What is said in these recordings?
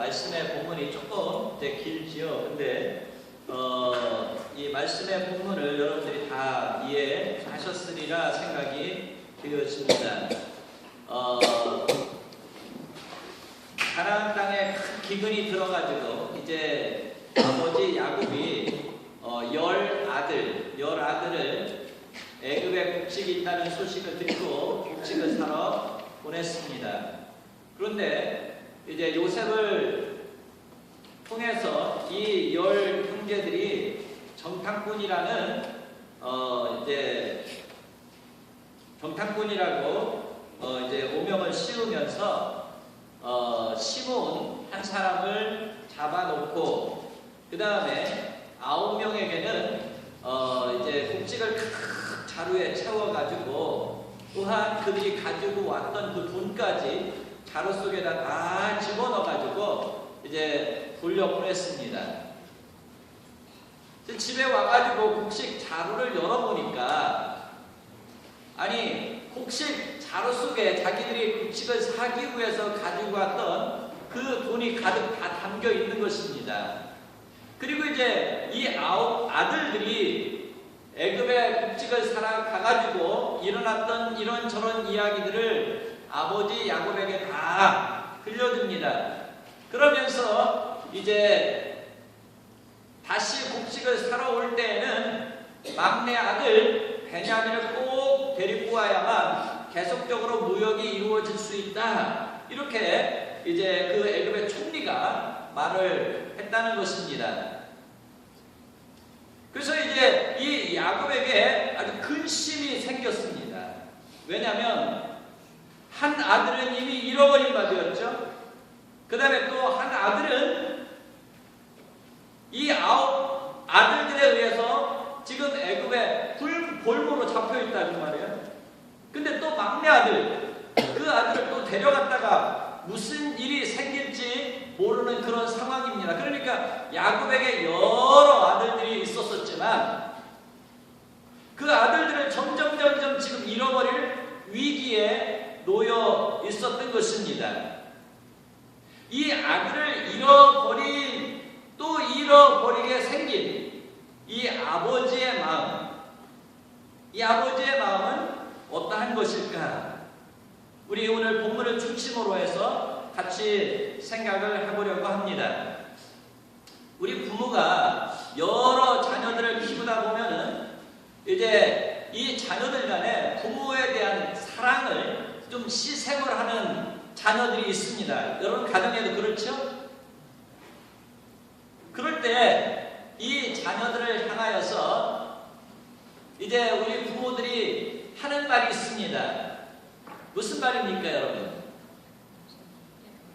말씀의 본문이 조금 이제 길지요. 근데 이 말씀의 본문을 여러분들이 다 이해하셨으리라 생각이 되었습니다. 가나안 땅에 큰 기근이 들어가지고 이제 아버지 야곱이 열 아들을 애굽에 곡식이 있다는 소식을 듣고 곡식을 사러 보냈습니다. 그런데 이제 요셉을 통해서 이 열 형제들이 정탐꾼이라는 이제 정탐꾼이라고 이제 오명을 씌우면서 시몬 한 사람을 잡아놓고 그 다음에 9명에게는 이제 곡식을 큰 자루에 채워가지고 또한 그들이 가지고 왔던 그 돈까지 자루 속에다 다 집어넣어가지고 이제 돌려보냈습니다. 집에 와가지고 곡식 자루를 열어보니까 아니 곡식 자루 속에 자기들이 곡식을 사기 위해서 가지고 왔던 그 돈이 가득 다 담겨 있는 것입니다. 그리고 이제 이 9 아들들이 애굽에 곡식을 사러 가가지고 일어났던 이런저런 이야기들을 아버지 야곱에게 다 들려줍니다. 그러면서 이제 다시 곡식을 사러 올 때에는 막내 아들 베냐민을 꼭 데리고 와야만 계속적으로 무역이 이루어질 수 있다. 이렇게 이제 그 애굽의 총리가 말을 했다는 것입니다. 그래서 이제 이 야곱에게 아주 근심이 생겼습니다. 왜냐하면 한 아들은 이미 잃어버린 바 되었죠. 그 다음에 또 한 아들은 이 9 아들들에 의해서 지금 애굽에 볼모로 잡혀있다는 말이에요. 근데 또 막내 아들, 그 아들을 또 데려갔다가 무슨 일이 생길지 모르는 그런 상황입니다. 그러니까 야곱에게 여러 아들들이 있었지만 그 아들들을 점점 지금 잃어버릴 위기에 놓여 있었던 것입니다. 이 아들을 잃어버린 또 잃어버리게 생긴 이 아버지의 마음, 이 아버지의 마음은 어떠한 것일까? 우리 오늘 본문을 중심으로 해서 같이 생각을 해보려고 합니다. 우리 부모가 여러 자녀들을 키우다 보면은 이제 이 자녀들 간에 부모에 대한 사랑을 좀 시샘을 하는 자녀들이 있습니다. 여러분 가정에도 그렇죠? 그럴 때 이 자녀들을 향하여서 이제 우리 부모들이 하는 말이 있습니다. 무슨 말입니까, 여러분?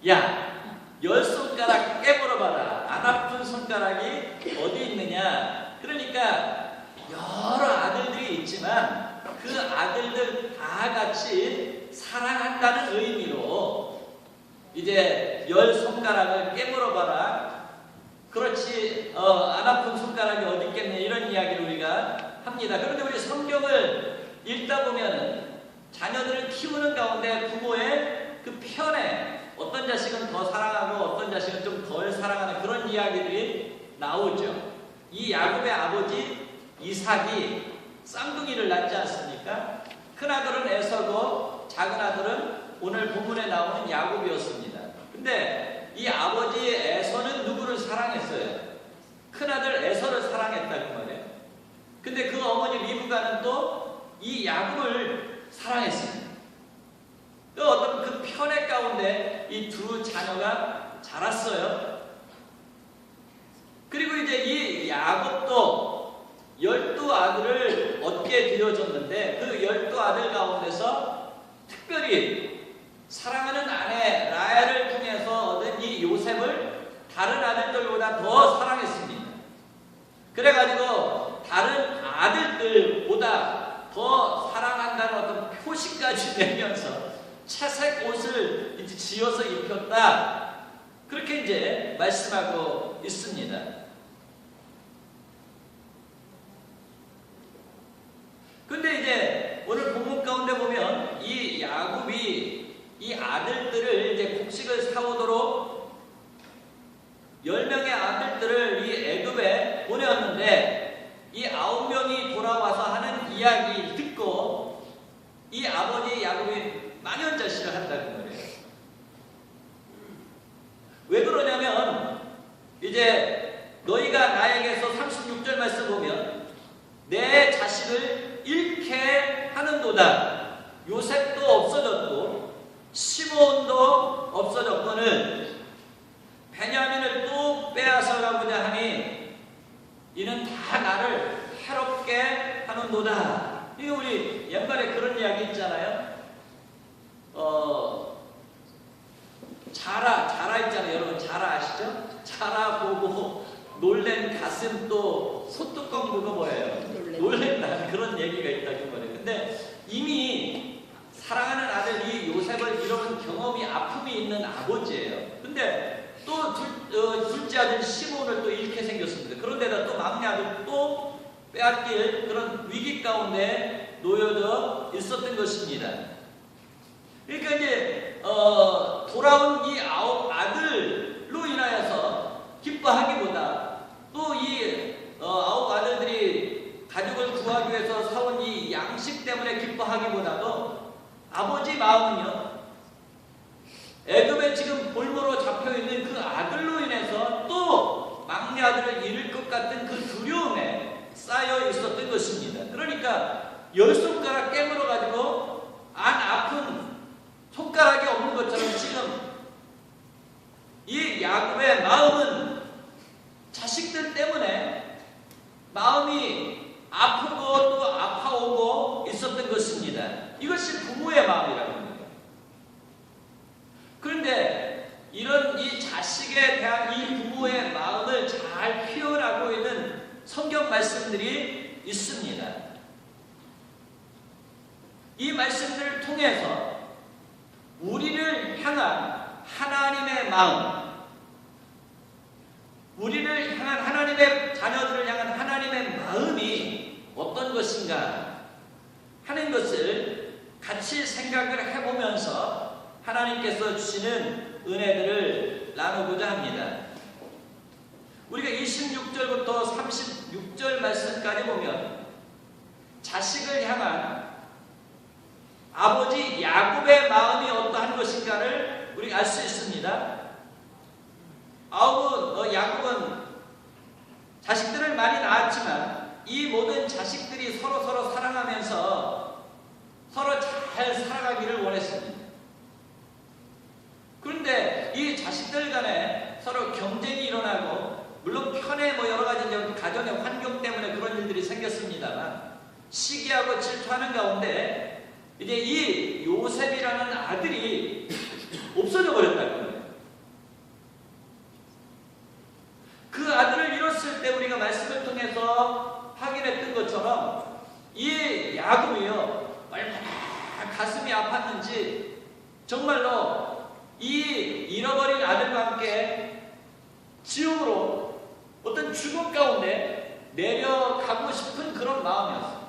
야, 10손가락 깨물어봐라. 안 아픈 손가락이 어디 있느냐? 그러니까 여러 아들들이 있지만 그 아들들 다 같이 사랑한다는 의미로 이제 10손가락을 깨물어봐라. 그렇지, 안 아픈 손가락이 어디 있겠네. 이런 이야기를 우리가 합니다. 그런데 우리 성경을 읽다 보면은 자녀들을 키우는 가운데 부모의 그 편에 어떤 자식은 더 사랑하고 어떤 자식은 좀 덜 사랑하는 그런 이야기들이 나오죠. 이 야곱의 아버지 이삭이 쌍둥이를 낳지 않습니까? 큰 아들은 에서고 작은 아들은 오늘 본문에 나오는 야곱이었습니다. 근데 이 아버지 에서는 누구를 사랑했어요? 큰 아들 에서를 사랑했다는 말이에요. 근데 그 어머니 리브가는 또 이 야곱을 사랑했습니다. 또 어떤 그 편애 가운데 이 두 자녀가 자랐어요. 그리고 이제 이 야곱도 12아들을 얻게 되어졌는데 그 12아들 가운데서 특별히 사랑하는 아내 라헬을 통해서 얻은 이 요셉을 다른 아들들보다 더 사랑했습니다. 그래가지고 다른 아들들보다 더 사랑한다는 어떤 표시까지 내면서 채색 옷을 이제 지어서 입혔다. 그렇게 이제 말씀하고 있습니다. 근데 이제 오늘 본문 가운데 보면 이 야곱이 이 아들들을 이제 곡식을 사오도록 이야기를 듣고 이 아버지 야곱이 망연자실을 한다는 거예요. 왜 그러냐면 이제 너희가 나에게서 36절 말씀 보면 내 자식을 잃게 하는도다. 요셉도 없어졌고 시므온도 없어졌거늘 베냐민을 또 빼앗아가고자 하니 이는 다 나를 해롭게 하는도다. 이게 우리 옛말에 그런 이야기 있잖아요. 자라 있잖아요. 여러분 자라 아시죠? 자라 보고 놀랜 가슴 또 소뚜껑 그거 뭐예요? 놀랜다는 그런 얘기가 있다는 거예요. 근데 이미 사랑하는 아들 이 요셉을 잃어본 경험이 아픔이 있는 아버지예요. 근데 또 둘째 아들 시므온을 또 잃게 생겼습니다. 그런데다 또 막내 아들 또 빼앗길 그런 위기 가운데 놓여져 있었던 것입니다. 그러니까 이제 돌아온 이 9 아들로 인하여서 기뻐하기보다 또 이 9 아들들이 가족을 구하기 위해서 사온 이 양식 때문에 기뻐하기보다도 아버지 마음은요, 애굽에 지금 볼모로 잡혀있는 그 아들로 인해서 또 막내 아들을 잃을 것 같은 그 두려움에 쌓여 있었던 것입니다. 그러니까 10손가락 깨물어 가지고 안 아픈 손가락이 없는 것처럼 지금 이 야곱의 마음은 자식들 때문에 마음이 아프고 또 아파오고 있었던 것입니다. 이것이 부모의 마음이라는 거예요. 그런데 이런 이 자식에 대한 이 부모의 마음을 잘 표현하고 있는 성경 말씀들이 있습니다. 이 말씀들을 통해서 우리를 향한 하나님의 마음, 우리를 향한 하나님의 자녀들을 향한 하나님의 마음이 어떤 것인가 하는 것을 같이 생각을 해보면서 하나님께서 주시는 은혜들을 나누고자 합니다. 우리가 26절부터 36절 말씀까지 보면 자식을 향한 아버지 야곱의 마음이 어떠한 것인가를 우리가 알 수 있습니다. 야곱은 자식들을 많이 낳았지만 이 모든 자식들이 서로 사랑하면서 서로 잘 살아가기를 원했습니다. 그런데 이 자식들 간에 서로 경쟁이 일어나고, 물론 편의 여러 가지 가정의 환경 때문에 그런 일들이 생겼습니다만, 시기하고 질투하는 가운데 이제 이 요셉이라는 아들이 없어져 버렸다는 거예요. 그 아들을 잃었을 때 우리가 말씀을 통해서 확인했던 것처럼 이 야곱이요, 얼마나 가슴이 아팠는지 정말로 이 잃어버린 아들과 함께 지옥으로 어떤 죽음 가운데 내려가고 싶은 그런 마음이었어요.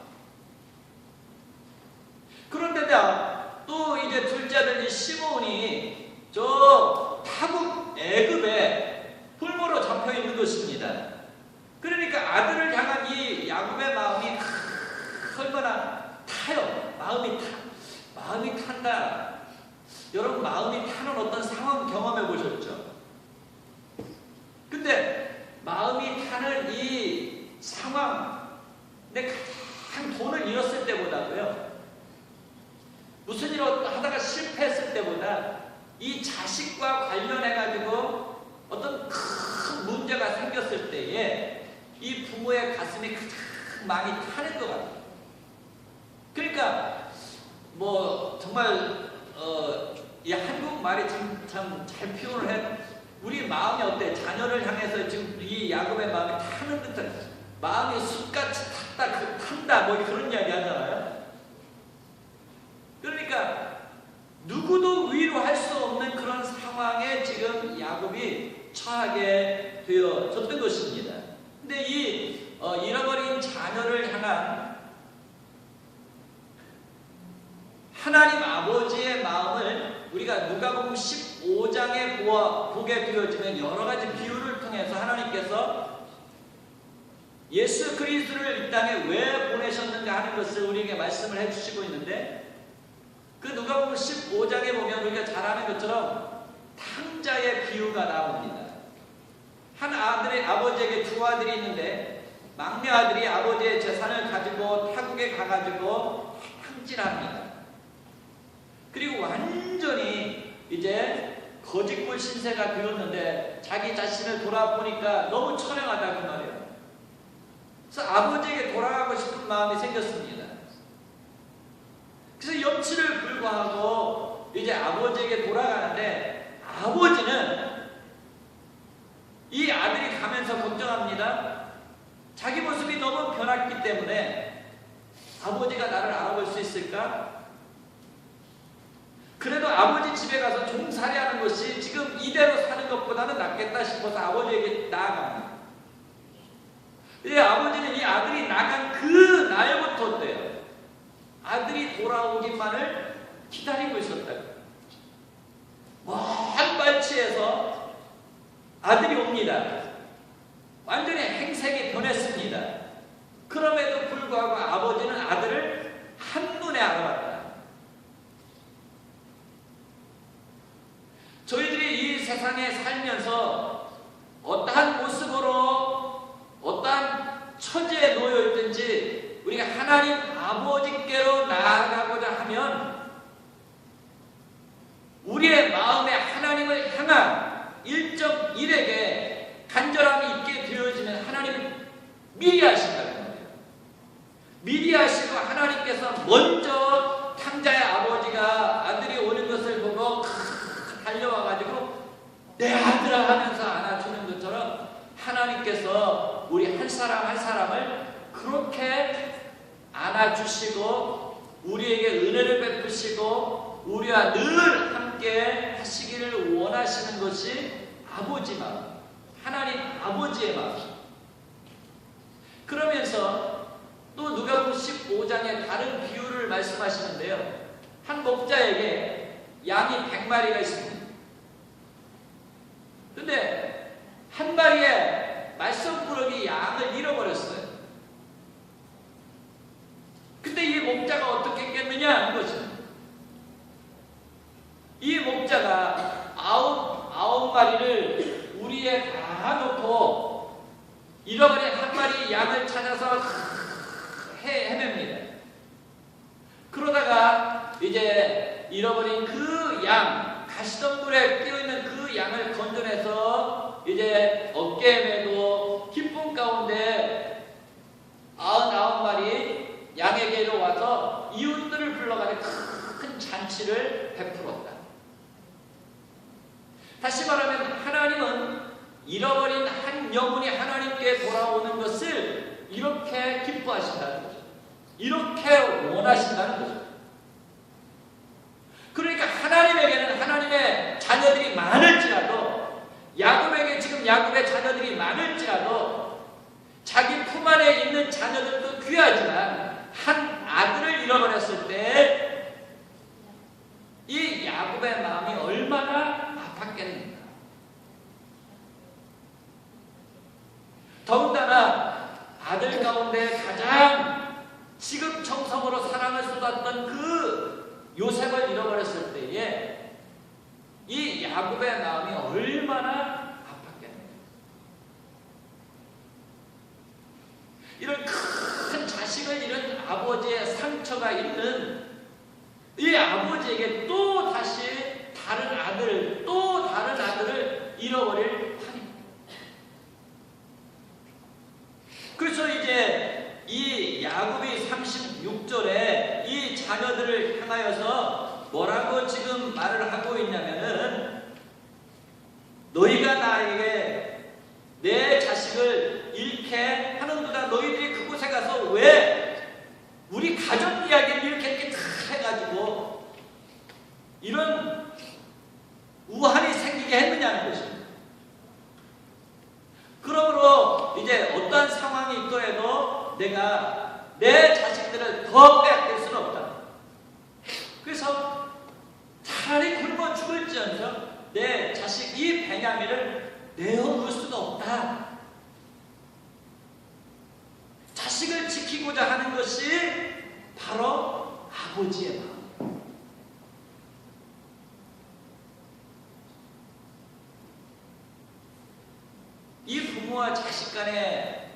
그런데다 또 이제 둘째 아들 시므온이 저 타국 애굽에 홀모로 잡혀 있는 것입니다. 그러니까 아들을 향한 이 야곱의 마음이 얼마나 타요. 마음이 탄다. 여러분, 마음이 타는 어떤 상황 경험해 보셨죠? 근데 마음이 타는 이 상황, 내 가장 돈을 잃었을 때보다도요, 무슨 일을 하다가 실패했을 때보다 이 자식과 관련해가지고 어떤 큰 문제가 생겼을 때에 이 부모의 가슴이 가장 많이 타는 것 같아요. 그러니까 정말 이 한국말이 참 잘 표현을 해. 우리 마음이 어때? 자녀를 향해서 지금 이 야곱의 마음이 타는 듯한, 마음이 숯같이 탄다 그런 이야기 하잖아요. 그러니까 누구도 위로할 수 없는 그런 상황에 지금 야곱이 처하게 되어졌던 것입니다. 근데 이 잃어버린 자녀를 향한 하나님 아버지의 마음을 우리가 누가복음 15장에 보게 되어지면 여러 가지 비유를 통해서 하나님께서 예수 그리스도를 이 땅에 왜 보내셨는가 하는 것을 우리에게 말씀을 해주시고 있는데, 그 누가복음 15장에 보면 우리가 잘 아는 것처럼 탕자의 비유가 나옵니다. 한 아버지에게 두 아들이 있는데, 막내 아들이 아버지의 재산을 가지고 타국에 가가지고 탕진합니다. 그리고 완전히 이제 거짓골 신세가 되었는데 자기 자신을 돌아보니까 너무 처량하다 그 말이에요. 그래서 아버지에게 돌아가고 싶은 마음이 생겼습니다. 그래서 염치를 불구하고 이제 아버지에게 돌아가는데, 아버지는 이 아들이 가면서 걱정합니다. 자기 모습이 너무 변했기 때문에 아버지가 나를 알아볼 수 있을까? 그래도 아버지 집에 가서 종살이하는 것이 지금 이대로 사는 것보다는 낫겠다 싶어서 아버지에게 나아갑니다. 근데 아버지는 이 아들이 나간 그 날부터 어때요? 아들이 돌아오기만을 기다리고 있었다고. 먼 발치에서 아들이 옵니다. 완전히 행색이 변했습니다. 그럼에도 불구하고 아버지는 아들을 한눈에 알아봤다. 저희들이 이 세상에 살면서 어떠한 모습으로 어떠한 처지에 놓여 있든지 우리가 하나님 아버지께로 나아가고자 하면 우리의 마음에 하나님을 향한 일정 일에게 간절함이 있게 되어지면 하나님은 미리 하신다는 거예요. 미리 하시고 하나님께서 먼저 탕자의 아버지가 아들이 오는 것을 보고 달려와가지고 내 아들아 하면서 안아주는 것처럼 하나님께서 우리 한 사람 한 사람을 그렇게 안아주시고 우리에게 은혜를 베푸시고 우리와 늘 함께 하시기를 원하시는 것이 아버지 마음, 하나님 아버지의 마음. 그러면서 또 누가복음 15장에 다른 비유를 말씀하시는데요. 한 목자에게 양이 100마리가 있습니다. 근데 한 마리의 말썽꾸러기 양을 잃어버렸어요. 근데 이 목자가 어떻게 했겠느냐 하는 것입니다. 이 목자가 아홉 마리를 우리에 다 놓고 잃어버린 한 마리 양을 찾아서 헤맵니다. 그러다가 이제 잃어버린 그 양, 가시덤불에 끼어있는 그 양을 건져내서 이제 어깨에 메고 기쁨 가운데 99마리 양에게로 와서 이웃들을 불러가지고 큰 잔치를 베풀었다. 다시 말하면 하나님은 잃어버린 한 영혼이 하나님께 돌아오는 것을 이렇게 기뻐하신다는 거죠. 이렇게 원하신다는 거죠. 그러니까 하나님에게는 하나님의 자녀들이 많을지라도, 야곱에게 지금 야곱의 자녀들이 많을지라도 자기 품 안에 있는 자녀들도 귀하지만 한 아들을 잃어버렸을 때 이 야곱의 마음이 얼마나 아팠겠는가. 더군다나 아들 가운데 가장 지극정성으로 사랑을 쏟았던 그 요셉을 잃어버렸을 때에 이 야곱의 마음이 얼마나 아팠겠네요. 이런 큰 자식을 잃은 아버지의 상처가 있는 이 아버지에게 또 다시 다른 아들을 잃어버릴 판입니다. 그래서 이제 이 야곱이 36절에 이 자녀들을 향하여서 뭐라고 지금 말을 하고 있냐면은, 너희가 나에게 내 자식을 잃게 하는도다. 너희들이 그곳에 가서 왜 우리 가족 이야기를 이렇게 다 해가지고 이런 우환이 생기게 했느냐는 것입니다. 그러므로 이제 어떠한 상황이 있더라도 내가 내 자식들을 더 빼앗길 수는 없다. 그래서 차라리 굶어 죽을지언정 내 자식 이 베냐민을 내어놓을 수가 없다. 아버지의 마음. 이 부모와 자식 간의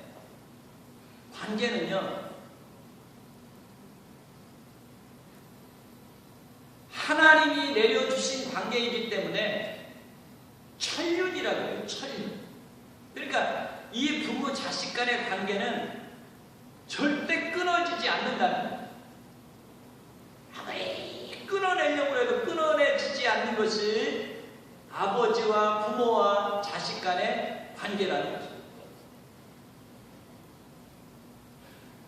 관계는요, 하나님이 내려주신 관계이기 때문에 천륜이라고 해요. 천륜. 그러니까 이 부모 자식 간의 관계는 절대 끊어지지 않는다는 거예요. 아무리 끊어내려고 해도 끊어내지지 않는 것이 아버지와 부모와 자식 간의 관계라는 거죠.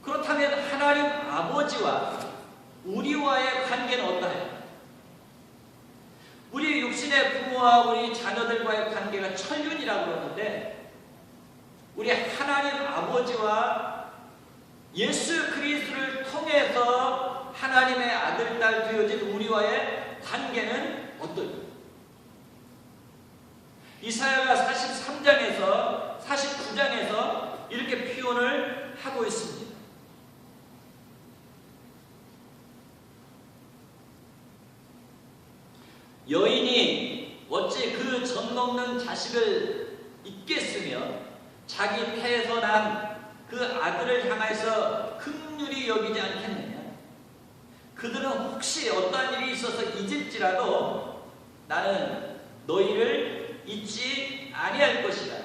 그렇다면 하나님 아버지와 우리와의 관계는 어떠해요? 우리 육신의 부모와 우리 자녀들과의 관계가 천륜이라고 그러는데, 우리 하나님 아버지와 예수 그리스도를 통해서 하나님의 아들, 딸 되어진 우리와의 관계는 어떨까요? 이사야가 43장에서 49장에서 이렇게 표현을 하고 있습니다. 여인이 어찌 그 젖 먹는 자식을 잊겠으며 자기 태에서 난 그 아들을 향해서 긍휼히 여기지 않겠느냐? 그들은 혹시 어떠한 일이 있어서 잊을지라도 나는 너희를 잊지 아니할 것이다.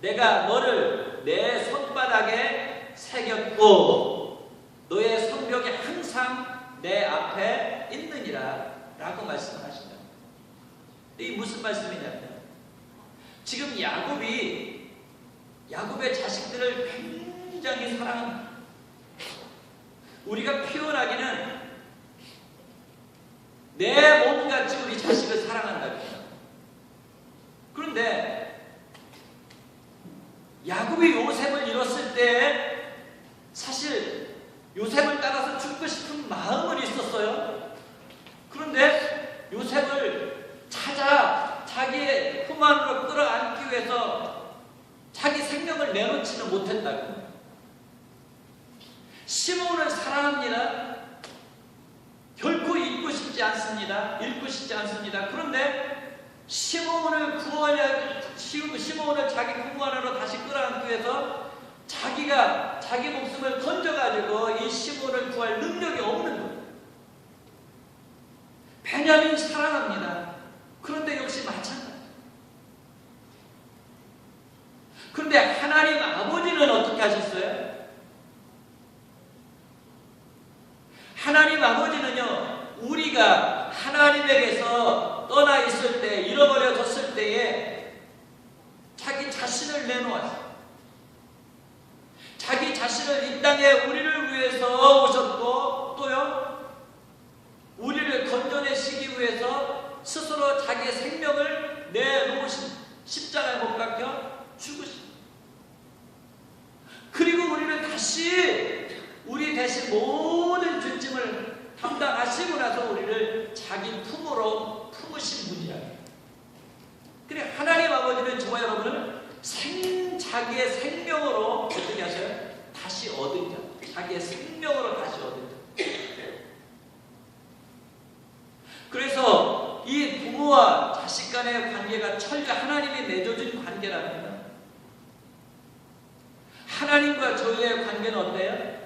내가 너를 내 손바닥에 새겼고 너의 성벽이 항상 내 앞에 있느니라 라고 말씀하신다. 이게 무슨 말씀이냐면, 지금 야곱의 자식들을 굉장히 사랑합니다. 우리가 표현하기는 내 몸같이 우리 자식을 사랑한다. 그런데 야곱이 요셉을 잃었을 때 사실 요셉을 따라서 죽고 싶은 마음은 있었어요. 그런데 요셉을 찾아 자기의 품 안으로 끌어안기 위해서 자기 생명을 내놓지는 못했다고. 시몬을 사랑합니다. 결코 잊고 싶지 않습니다. 그런데 시몬을 자기 품 안으로 다시 끌어안기 위해서 자기가 자기 목숨을 던져가지고 이 시몬을 구할 능력이 없는 거예요. 베냐민 사랑합니다. 그런데 역시 마찬가지. 그런데 하나님 아버지는 어떻게 하셨어요? 하나님 아버지는요, 우리가 하나님에게서 떠나 있을 때, 잃어버려졌을 때에 자기 자신을 내놓았어요. 자기 자신을 이 땅에 우리를 위해서 오셨고, 또요, 우리를 건져내시기 위해서 스스로 자기의 생명을 내놓으신, 십자가에 못 박혀 죽으신, 그리고 우리를 다시 우리 대신 모든 죄짐을 담당하시고 나서 우리를 자기 품으로 품으신 분이야. 그래, 하나님 아버지는 저와 여러분을 자기의 생명으로 어떻게 하셔요? 다시 얻은 자. 자기의 생명으로 다시 얻은 자. 그래서 이 부모와 자식 간의 관계가 철저 하나님이 맺어준 관계라는 거예요. 하나님과 저희의 관계는 어때요?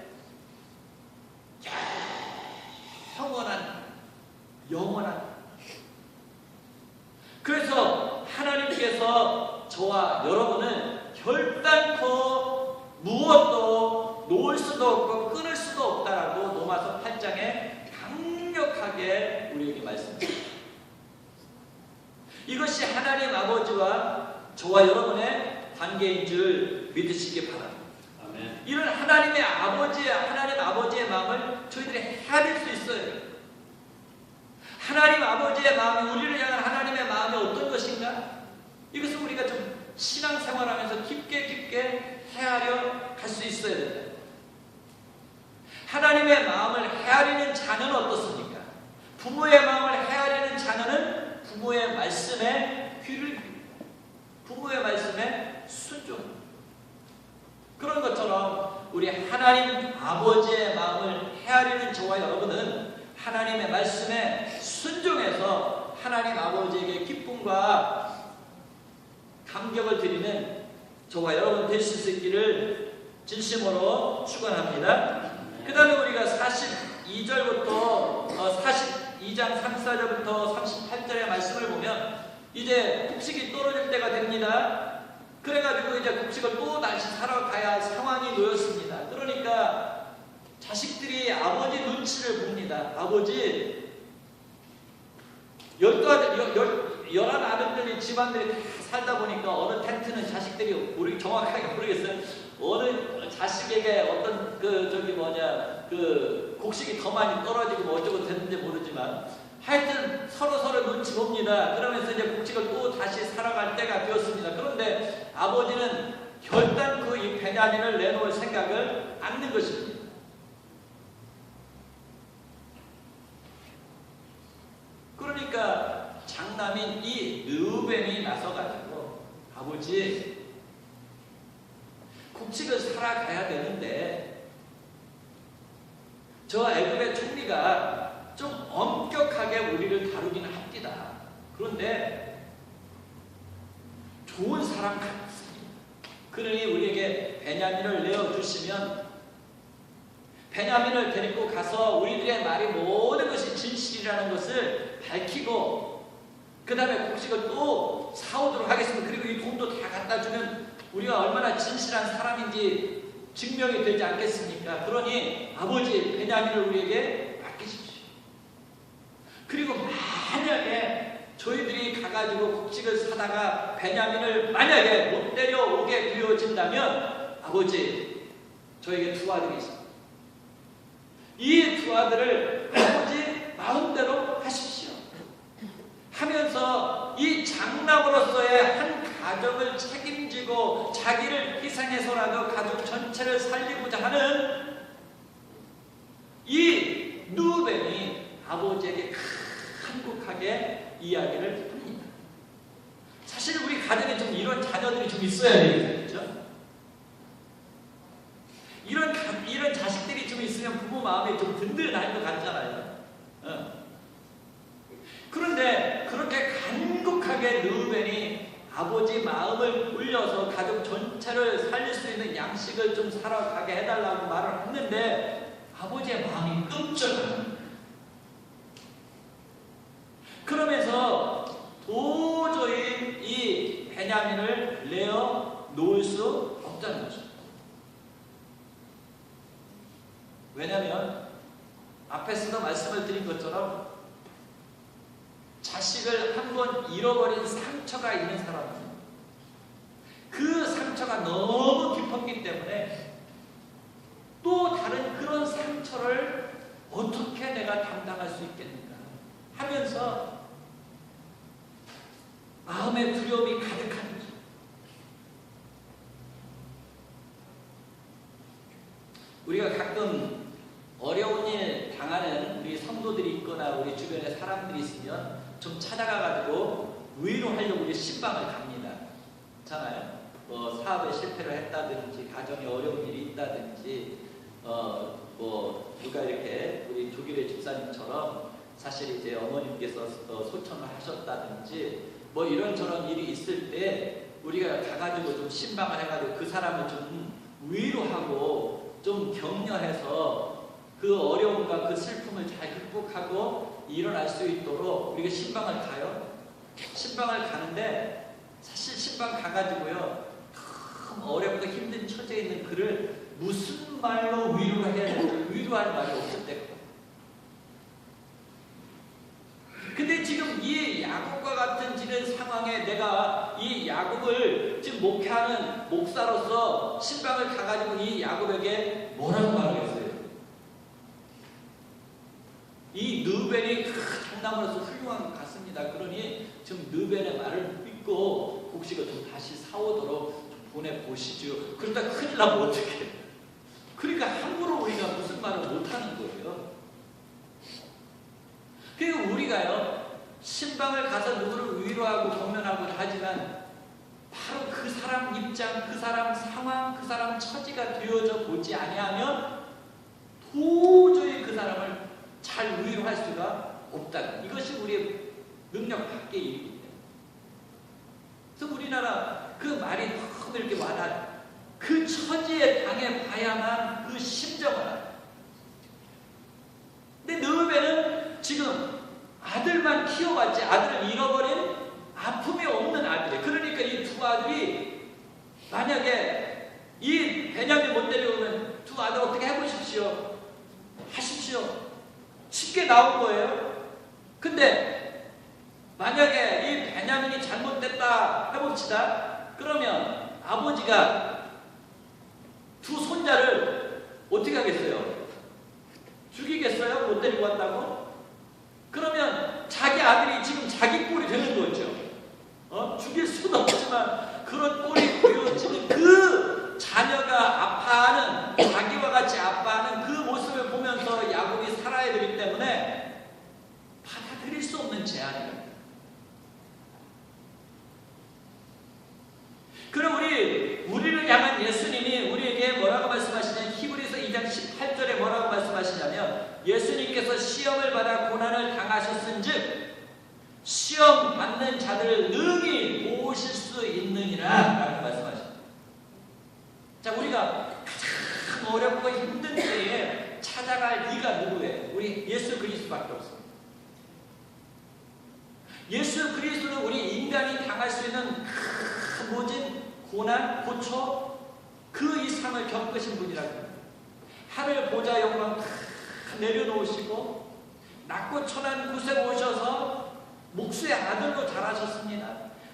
영원한. 그래서 하나님께서 저와 여러분을 결단코 무엇도 놓을 수도 없고 끊을 수도 없다라고 로마서 8장에 강력하게 우리에게 말씀합니다. 이것이 하나님 아버지와 저와 여러분의 관계인 줄 믿으시기 바랍니다. 아멘. 이런 하나님 아버지의 마음을 저희들이 헤아릴 수 있어요. 하나님 아버지의 마음이, 우리를 향한 하나님의 마음이 어떤 것인가? 이것을 우리가 좀 신앙생활하면서 깊게 헤아려 갈 수 있어야 된다. 하나님의 마음을 헤아리는 자녀는 어떻습니까? 부모의 마음을 헤아리는 자녀는 부모의 말씀에 귀를 기울입니다. 부모의 말씀에 순종합니다. 그런 것처럼 우리 하나님 아버지의 마음을 헤아리는 저와 여러분은 하나님의 말씀에 순종해서 하나님 아버지에게 기쁨과 감격을 드리는 저와 여러분 되실 수 있기를 진심으로 축원합니다. 그 다음에 우리가 42절부터 42장 34절부터 38절의 말씀을 보면 이제 곡식이 떨어질 때가 됩니다. 그래가지고 이제 곡식을 또 다시 사러 가야 할 상황이 놓였습니다. 그러니까 자식들이 아버지 눈치를 봅니다. 아버지 11아들들이 집안들이 다 살다 보니까 어느 텐트는 자식들이 우리 정확하게 모르겠어요. 어느 자식에게 어떤 곡식이 더 많이 떨어지고 뭐 어쩌고 됐는지 모르지만 하여튼 서로 눈치 봅니다. 그러면서 이제 곡식을 또 다시 살아갈 때가 되었습니다. 그런데 아버지는 결단코 이 베냐민을 내놓을 생각을 않는 것입니다. 그러니까 장남인 이 르우벤이 나서가지고 아버지 곡식을 사러 가야 되는데 저 애굽의 총리가 좀 엄격하게 우리를 다루기는 합니다. 그런데 좋은 사람 같습니다. 그러니 우리에게 베냐민을 내어주시면 베냐민을 데리고 가서 우리들의 말이 모든 것이 진실이라는 것을 밝히고 그 다음에 곡식을 또 사오도록 하겠습니다. 그리고 이 돈도 다 갖다 주면 우리가 얼마나 진실한 사람인지 증명이 되지 않겠습니까? 그러니 아버지 베냐민을 우리에게 맡기십시오. 그리고 만약에 저희들이 가가지고 곡식을 사다가 베냐민을 만약에 못 데려오게 되어진다면 아버지 저에게 두 아들이 있습니다. 이 두 아들을 아버지 마음대로 하십시오 하면서 이 장남으로서의 한 가정을 책임지고 자기를 희생해서라도 가족 전체를 살리고자 하는 이 르우벤이 아버지에게 한국하게 이야기를 합니다. 사실 우리 가정에 좀 이런 자녀들이 좀 있어야 되겠죠? 이런 자식들이 좀 있으면 부모 마음이 좀 든든할 것 같잖아요. 그런데 그렇게 간곡하게 르우벤이 아버지 마음을 울려서 가족 전체를 살릴 수 있는 양식을 좀 사러 가게 해달라고 말을 했는데 아버지의 마음이 끔찍합니다. 그러면서 도저히 이 베냐민을 내어 놓을 수 없다는 거죠. 왜냐하면 앞에서도 말씀을 드린 것처럼 자식을 한번 잃어버린 상처가 있는 사람은 그 상처가 너무 깊었기 때문에 또 다른 그런 상처를 어떻게 내가 감당할 수 있겠는가 하면서 마음의 두려움이 가득한 거죠. 우리가 가끔 어려운 일 당하는 우리 성도들이 있거나 우리 주변에 사람들이 있으면 좀 찾아가가지고 위로하려고 우리 신방을 갑니다. 잖아요. 뭐 사업에 실패를 했다든지 가정에 어려운 일이 있다든지 뭐 누가 이렇게 우리 조길의 집사님처럼 사실 이제 어머님께서 소천을 하셨다든지 뭐 이런저런 일이 있을 때 우리가 가가지고 좀 신방을 해가지고 그 사람을 좀 위로하고 좀 격려해서 그 어려움과 그 슬픔을 잘 극복하고 일어날 수 있도록 우리가 신방을 가요. 신방을 가는데 사실 신방 가가지고요 너무 어렵고 힘든 처지에 있는 그를 무슨 말로 위로를 해야 되는지 위로할 말이 없을 때가. 근데 지금 이 야곱과 같은 지는 상황에 내가 이 야곱을 지금 목회하는 목사로서 신방을 가가지고 이 야곱에게 뭐라고 말하겠어요? 이 르우벤이 장남으로서 훌륭한 것 같습니다. 그러니 지금 르우벤의 말을 믿고 곡식을 좀 다시 사오도록 좀 보내보시죠. 그러다 큰일 나면 어떡해. 그러니까 함부로 우리가 무슨 말을 못하는 거예요. 그리고 우리가요 신방을 가서 누구를 위로하고 격려하고 하지만 바로 그 사람 입장, 그 사람 상황, 그 사람 처지가 되어져 보지 아니하면 도저히 그 사람을 잘 위로할 수 지금 아들만 키워왔지 아들을 잃어버린 아픔이 없는 아들이에요. 그러니까 이 두 아들이 만약에 이 베냐민 못 데려오면 두 아들 어떻게 해보십시오. 하십시오. 쉽게 나온 거예요. 근데 만약에 이 베냐민이 잘못됐다 해봅시다. 그러면 아버지가 두 손자를 어떻게 하겠어요? 죽이겠어요? 못 데리고 왔다고? 그러면 자기 아들이 지금 자기 꼴이 되는 거죠. 죽일 수는 없지만 그런 꼴이 보여지는 그 자녀가 아파하는, 자기와 같이 아파하는 그 모습을 보면서 야곱이 살아야 되기 때문에 받아들일 수 없는 제안이에요. 그럼 우리를 향한 예수님이 우리에게 뭐라고 말씀하시냐면 히브리서 2장 18절에 뭐라고 말씀하시냐면 예수님께서 시험을 받아 고난을 당하셨은즉 시험 받는 자들을 능히 도우실 수 있느니라 라고 말씀하십니다. 자, 우리가 가장 어렵고 힘든 때에 찾아갈 네가 누구예요? 우리 예수 그리스도밖에 없습니다. 예수 그리스도는 우리 인간이 당할 수 있는 큰 모진 고난, 고초 그 이상을 겪으신 분이라고 합니다. 하늘 보좌 영광 내려놓으시고 낮고 천한 곳에 오셔서 목수의 아들로 자라셨습니다.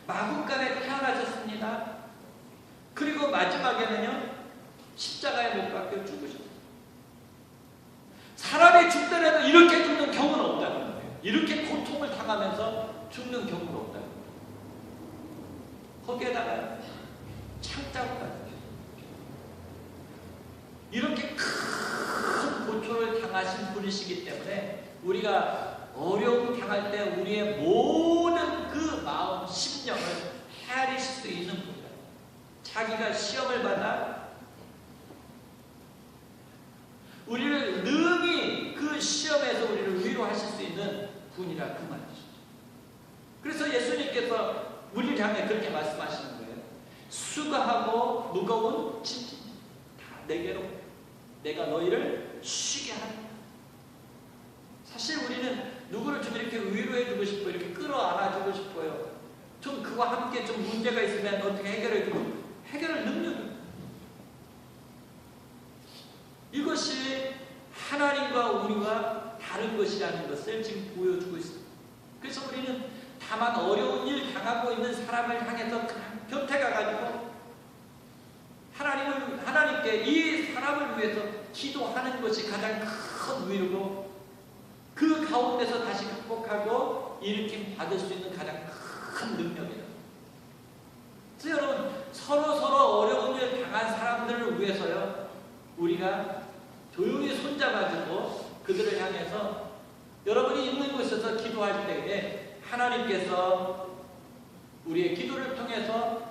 마구간에 태어나셨습니다. 그리고 마지막에는요 십자가에 못 박혀 죽으셨어요. 사람이 죽더라도 이렇게 죽는 경우는 없다는 거예요. 이렇게 고통을 당하면서 죽는 경우는 없다는 거예요. 거기에다가 창자국까지 이렇게 큰 고초를 당하신 분이시기 때문에 우리가 어려움 당할 때 우리의 모든 그 마음, 심령을 헤아리실 수 있는 분이다. 자기가 시험을 받아 우리를 능히 그 시험에서 우리를 위로하실 수 있는 분이라 그 말이죠. 그래서 예수님께서 우리를 향해 그렇게 말씀하시는 거예요. 수고하고 무거운 짐 다 내게로 내가 너희를 쉬게 하리라. 사실 우리는 누구를 좀 이렇게 위로해주고 싶어요. 이렇게 끌어안아주고 싶어요. 좀 그와 함께 좀 문제가 있으면 어떻게 해결해주고 해결할 능력이 이것이 하나님과 우리와 다른 것이라는 것을 지금 보여주고 있습니다. 그래서 우리는 다만 어려운 일 당하고 있는 사람을 향해서 그냥 곁에 가가지고 하나님께 이 사람을 위해서 기도하는 것이 가장 큰 위로고 그 가운데서 다시 극복하고 일으킴 받을 수 있는 가장 큰 능력이다. 그래서 여러분 서로 어려운 일 당한 사람들을 위해서요 우리가 조용히 손잡아주고 그들을 향해서 여러분이 있는 곳에서 기도할 때에 하나님께서 우리의 기도를 통해서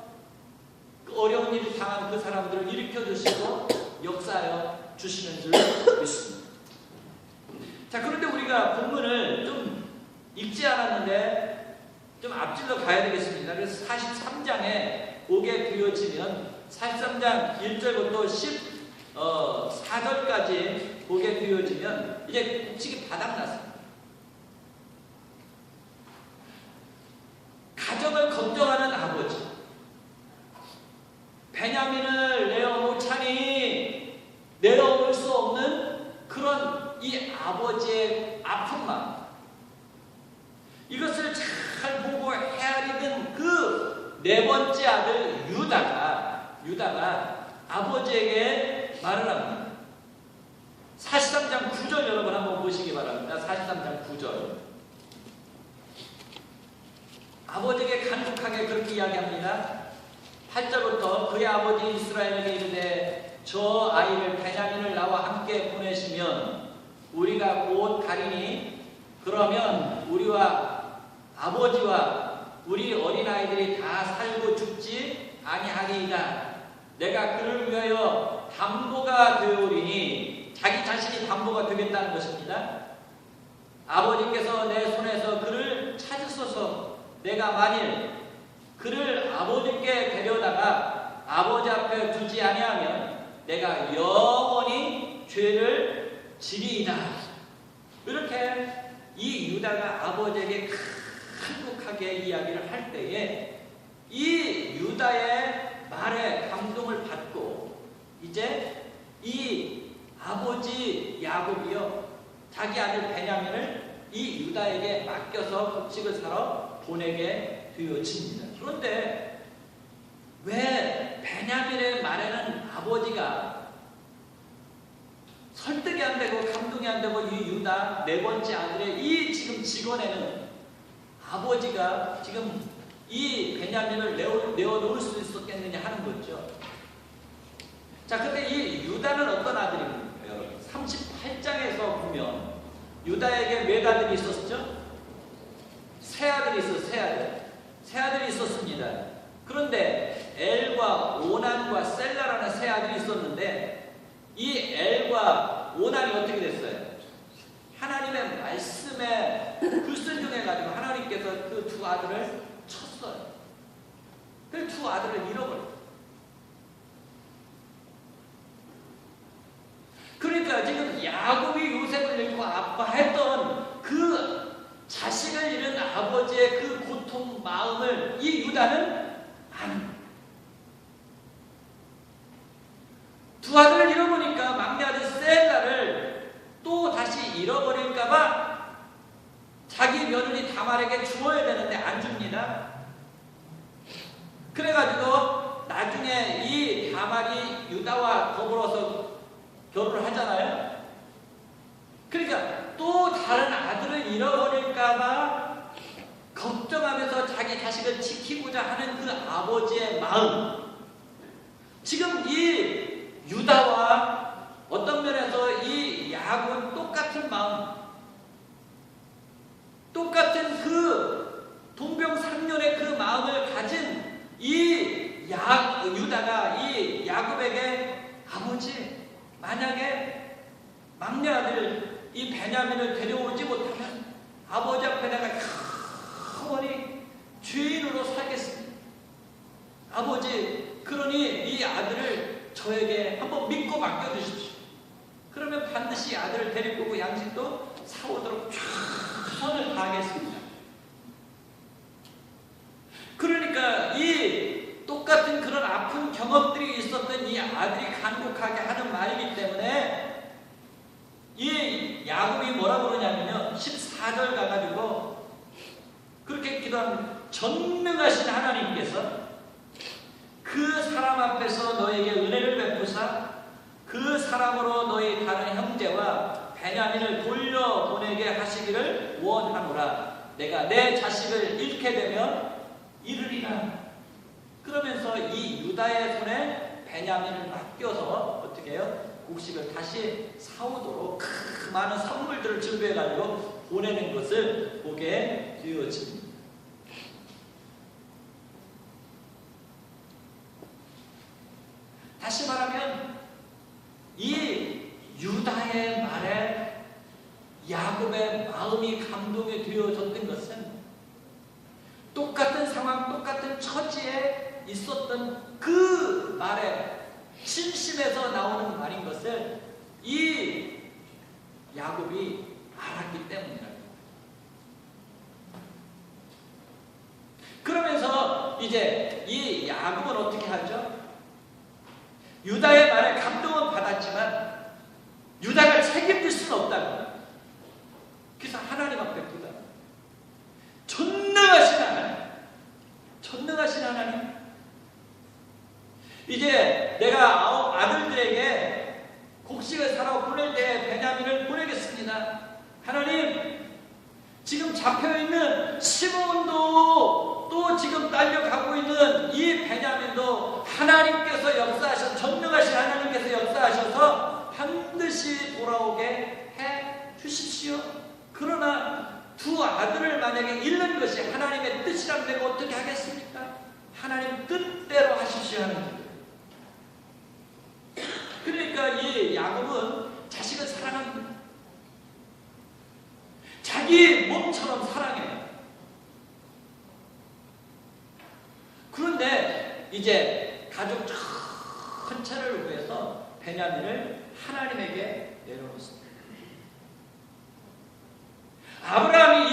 그 어려운 일을 당한 그 사람들을 일으켜 주시고 역사하여 주시는 줄 믿습니다. 자, 그런데 우리가 본문을 좀 읽지 않았는데 좀 앞질러 가야 되겠습니다. 그래서 43장에 오게 되어지면 43장 1절부터 14절까지 보게 되어지면 이제 곡식이 바닥났습니다. 가정을 걱정하는 아버지, 베냐민을 내어놓자니 내려올 수 없는 그런 이 아버지의 아픈 마음, 이것을 잘 보고 헤아리는 그 네 번째 아들 유다가 아버지에게 말을 합니다. 43장 9절 여러분 한번 보시기 바랍니다. 43장 9절. 아버지에게 간곡하게 그렇게 이야기합니다. 8절부터 그의 아버지 이스라엘에게 이르되 저 아이를 베냐민을 나와 함께 보내시면 우리가 곧 가리니 그러면 우리와 아버지와 우리 어린아이들이 다 살고 죽지 아니하리이다. 내가 그를 위하여 담보가 되오리니 자기 자신이 담보가 되겠다는 것입니다. 아버지께서 내 손에서 그를 찾으소서. 내가 만일 그를 아버지께 데려다가 아버지 앞에 두지 아니하면 내가 영원히 죄를 지리이다. 이렇게 이 유다가 아버지에게 간곡하게 이야기를 할 때에 이 유다의 말에 감동을 받고 이제 이 아버지 야곱이요 자기 아들 베냐민을 이 유다에게 맡겨서 곡식을 사러 보내게 되어집니다. 그런데 왜 베냐민의 말에는 아버지가 설득이 안 되고 감동이 안 되고 이 유다 네 번째 아들의 이 지금 직원에는 아버지가 지금 이 베냐민을 내어놓을 수 있었겠느냐 하는 거죠. 자, 근데 이 유다는 어떤 아들입니까, 여러분? 38장에서 보면 유다에게 몇 아들이 있었죠? 세 아들이 있었어요. 세 아들이 있었습니다. 그런데 엘과 오난과 셀라라는 세 아들이 있었는데 이 엘과 오난이 어떻게 됐어요? 하나님의 말씀에 불순종해가지고 하나님께서 그 두 아들을 쳤어요. 그 두 아들을 잃어버렸어요. 그러니까 지금 야곱이 요셉을 잃고 아파했던 그 자식을 잃은 아버지의 그 고통 마음을 이 유다는 아는. 두 아들을 잃어보니까 막내 아들 셀라를 또 다시 잃어버릴까봐 자기 며느리 다말에게 주어야 되는데 안 줍니다. 그래가지고 나중에 이 다말이 유다와 더불어서 결혼을 하잖아요. 그러니까 또 다른 아들을 잃어버릴까봐 걱정하면서 자기 자식을 지키고자 하는 그 아버지의 마음, 지금 이 유다와 어떤 면에서 이 야곱은 똑같은 마음, 똑같은 그 동병상련의 그 마음을 가진 이 유다가 이 야곱에게 아버지, 만약에 막내 아들 이 베냐민을 데려오지 못하면 아버지 앞에 내가 영원히 죄인으로 살겠습니다. 아버지, 그러니 이 아들을 저에게 한번 믿고 맡겨주십시오. 그러면 반드시 아들을 데리고 오고 양식도 사오도록 최선을 다하겠습니다. 그러니까 이 똑같은 그런 아픈 경험들이 있었던 이 아들이 간곡하게 하는 말이기 때문에 이 야곱이 뭐라고 그러냐면요, 14절 가가지고 그렇게 기도하면 전능하신 하나님께서 그 사람 앞에서 너에게 은혜를 베푸사 그 사람으로 너희 다른 형제와 베냐민을 돌려보내게 하시기를 원하노라. 내가 내 자식을 잃게 되면 잃으리라. 그러면서 이 유다의 손에 베냐민을 맡겨서 어떻게 해요? 곡식을 다시 사오도록 많은 선물들을 준비해가지고 보내는 것을 보게 되어집니다. 다시 말하면 이 유다의 말에 야곱의 마음이 감동이 되어졌던 것은 똑같은 상황, 똑같은 처지에 있었던 그 말에 진심에서 나오는 말인 것을 이 야곱이 알았기 때문이라고. 그러면서 이제 이 야곱은 어떻게 하죠? 유다의 말에 감동은 받았지만 유다가 책임질 수는 없다고. 그래서 하나님 앞에 부다. 전능하신 하나님, 전능하신 하나님, 이제 내가 아들들에게 곡식을 사러 보낼 때 베냐민을 보내겠습니다. 하나님, 지금 잡혀있는 시므온도 또 지금 딸려가고 있는 이 베냐민도 하나님께서 역사하셔서, 전능하신 하나님께서 역사하셔서 반드시 돌아오게 해 주십시오. 그러나 두 아들을 만약에 잃는 것이 하나님의 뜻이라면 내가 어떻게 하겠습니까? 하나님 뜻대로 하십시오 하는 거예요. 그러니까 이 야곱은 자식을 사랑합니다. 자기 몸처럼 사랑해요. 그런데 이제 가족 전체를 위해서 베냐민을 하나님에게 내려놓습니다. 아브라함이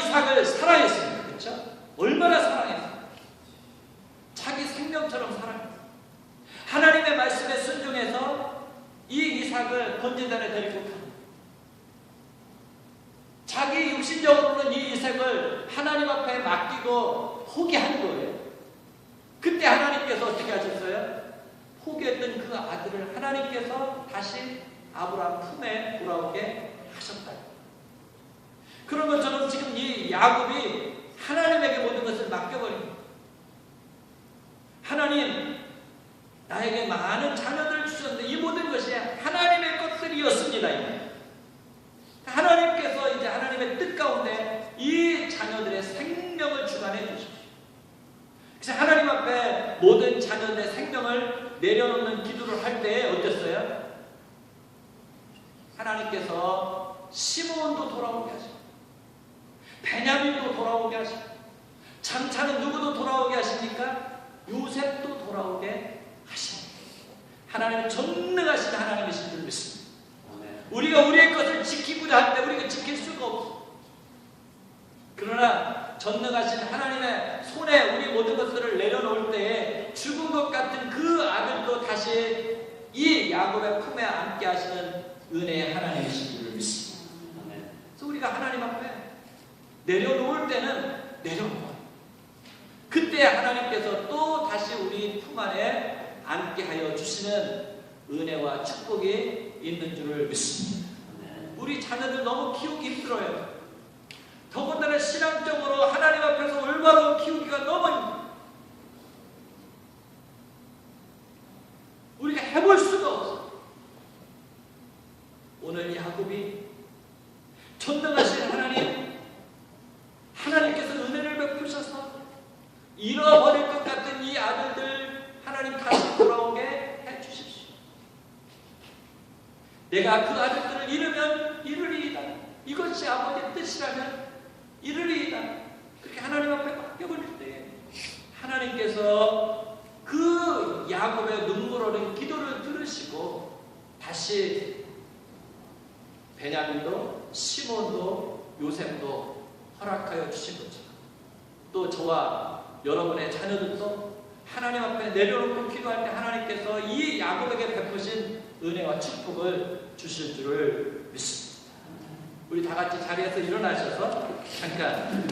자기 육신적으로는 이 이삭을 하나님 앞에 맡기고 포기한 거예요. 그때 하나님께서 어떻게 하셨어요? 포기했던 그 아들을 하나님께서 다시 아브라함 품에 돌아오게 하셨다. 그런 것처럼 지금 이 야곱이 하나님에게 모든 것을 맡겨버린 거예요. 하나님, 나에게 많은 자녀들을 주셨는데 이 모든 것이 하나님의 것들이었습니다. 하나님께서 이제 하나님의 뜻 가운데 이 자녀들의 생명을 주관해 주십시오. 그래서 하나님 앞에 모든 자녀들의 생명을 내려놓는 기도를 할 때 어땠어요? 하나님께서 시므온도 돌아오게 하시고 베냐민도 돌아오게 하시고 장차는 누구도 돌아오게 하십니까? 요셉도 돌아오게 하십니다. 하나님은 전능하신 하나님이신 줄 믿습니다. 우리가 우리의 것을 지키고자 할 때 우리가 지킬 수가 없어. 그러나 전능하신 하나님의 손에 우리 모든 것들을 내려놓을 때에 죽은 것 같은 그 아들도 다시 이 야곱의 품에 안게 하시는 은혜의 하나님이신 줄 믿습니다. 그래서 우리가 하나님 앞에 내려놓을 때는 내려놓아요. 그때 하나님께서 또 다시 우리 품 안에 안게 하여 주시는 은혜와 축복이 있는 줄을 믿습니다. 우리 자녀들 너무 키우기 힘들어요. 더군다나 신앙적으로 하나님 앞에서 올바로 키우기가 너무 힘들어요. 우리가 해볼 수가 없어요. 오늘 야곱이 전능하신 하나님께서 은혜를 베푸셔서 잃어버릴 것 같은 이 아들들 하나님 다시 돌아오게 해주십시오. 내가 그 아들들을 잃으면 이르리이다. 이것이 아버지의 뜻이라면 이르리이다. 그렇게 하나님 앞에 맡겨버릴 때 하나님께서 그 야곱의 눈물 어린 기도를 들으시고 다시 베냐민도 시몬도 요셉도 허락하여 주신 거죠. 또 저와 여러분의 자녀들도 하나님 앞에 내려놓고 기도할 때 하나님께서 이 야곱에게 베푸신 은혜와 축복을 주실 줄을 믿습니다. 우리 다 같이 자리에서 일어나셔서 잠깐